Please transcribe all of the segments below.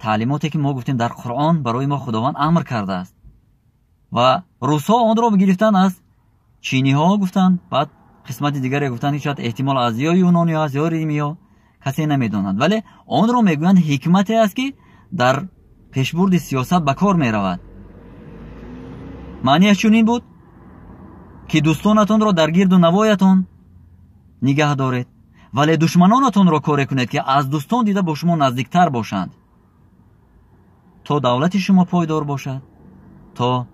تعلیماتی که ما گفتیم در قرآن برای ما خداوند امر کرده است و روس‌ها آن را گرفتن از چینی‌ها گفتن، بعد قسمت دیگری گفتن شاید احتمال از یا یونانی است یا رومی ها، کسی نمیداند، ولی آن را میگویند حکمتی است که در پیشبرد سیاست به کار میرود. معنیش چنین بود که دوستانتون را در گرد و نوایتون نگه دارید، ولی دشمنانتون را کار کنید که از دوستان دیده با شما نزدیکتر باشند تا دولت شما پایدار باشد، تا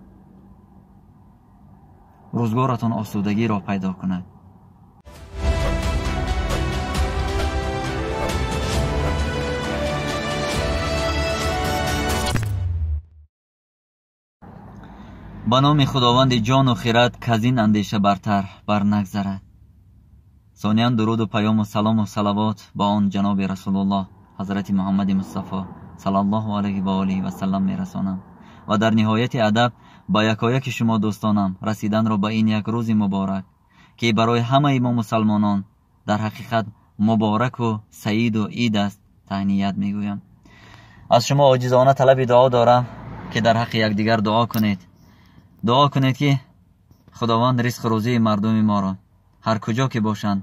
روزگارتون آسودگی را پیدا کند. به نام خداوند جان و خرد که از این اندیشه برتر بر نگذرد. ثانیاً درود و پیام و سلام و صلوات با آن جناب رسول الله حضرت محمد مصطفی صلی الله علیه و آله و سلم میرسانم و در نهایت ادب با یکایک شما دوستانم رسیدن را به این یک روز مبارک که برای همه ما مسلمانان در حقیقت مبارک و سعید و عید است تهنیت میگویم. از شما عاجزانه طلب دعا دارم که در حق یکدیگر دعا کنید که خداوند رزق روزی مردم ما را هر کجا که باشند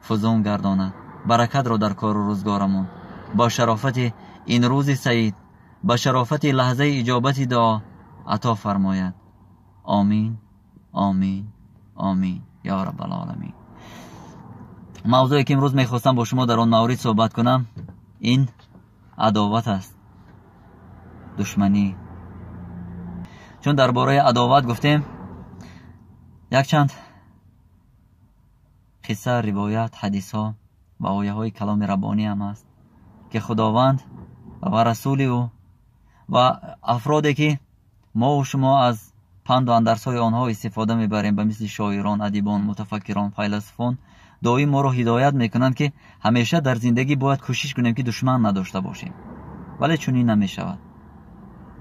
فزون گرداند، برکت را در کار و روزگارمون با شرافت این روز سعید، با شرافت لحظه اجابت دعا عطا فرماید. آمین آمین آمین یا رب العالمین. موضوعی که امروز میخواستم با شما در آن مورد صحبت کنم این عداوت است، دشمنی. چون درباره عداوت گفتیم، یک چند قصه، روایت، حدیث ها و آیه های کلام ربانی هم هست که خداوند و رسول او و افرادی که ما و شما از پند و اندرس های آنها استفاده میبریم به مثل شاعران، ادیبان، متفکران، فیلسوفان دائم ما را هدایت میکنند که همیشه در زندگی باید کوشش کنیم که دشمن نداشته باشیم، ولی چنین نمیشود،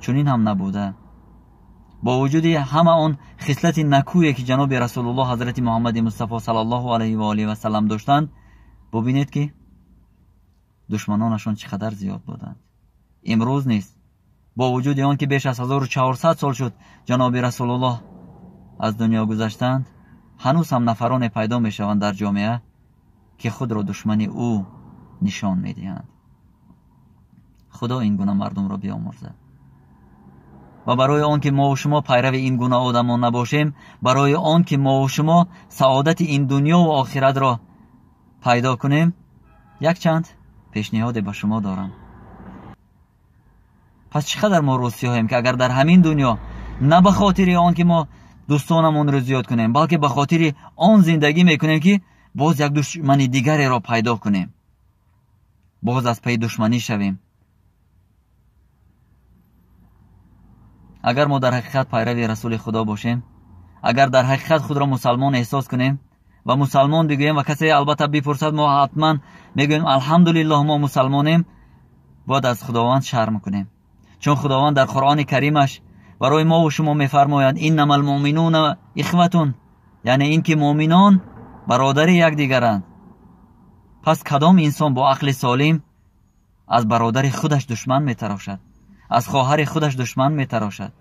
چنین هم نبوده. با وجود همه آن خصلت نکویی که جناب رسول الله حضرت محمد مصطفی صلی الله علیه و آله و سلم داشتند، ببینید که دشمنانشان چقدر زیاد بودند. امروز نیست، با وجود آن که بیش از 1400 سال شد جناب رسول الله از دنیا گذشتند، هنوز هم نفران پیدا می شوند در جامعه که خود را دشمن او نشان می دهند. خدا این گونه مردم را بیامرزد. و برای آن که ما و شما پیرو این گونه آدمان نباشیم، برای آن که ما و شما سعادت این دنیا و آخرت را پیدا کنیم، یک چند پیشنهاد به شما دارم. پس چقدر ما روسیاییم که اگر در همین دنیا نه به خاطر آن که ما دوستانمون رو زیاد کنیم، بلکه به خاطر آن زندگی میکنیم که باز یک دشمنی دیگری را پیدا کنیم، باز از پی دشمنی شویم. اگر ما در حقیقت پیرو رسول خدا باشیم، اگر در حقیقت خود را مسلمان احساس کنیم و مسلمان بگوییم و کسی البته بپرسد ما حتما میگوییم الحمدلله ما مسلمانیم، باید از خداوند شرم کنیم. چون خداوند در قرآن کریمش برای ما و شما میفرماید انما المؤمنون اخوة، یعنی این که مؤمنان برادر یکدیگرند. پس کدام انسان با عقل سالم از برادر خودش دشمن میتراشد، از خواهر خودش دشمن میتراشد؟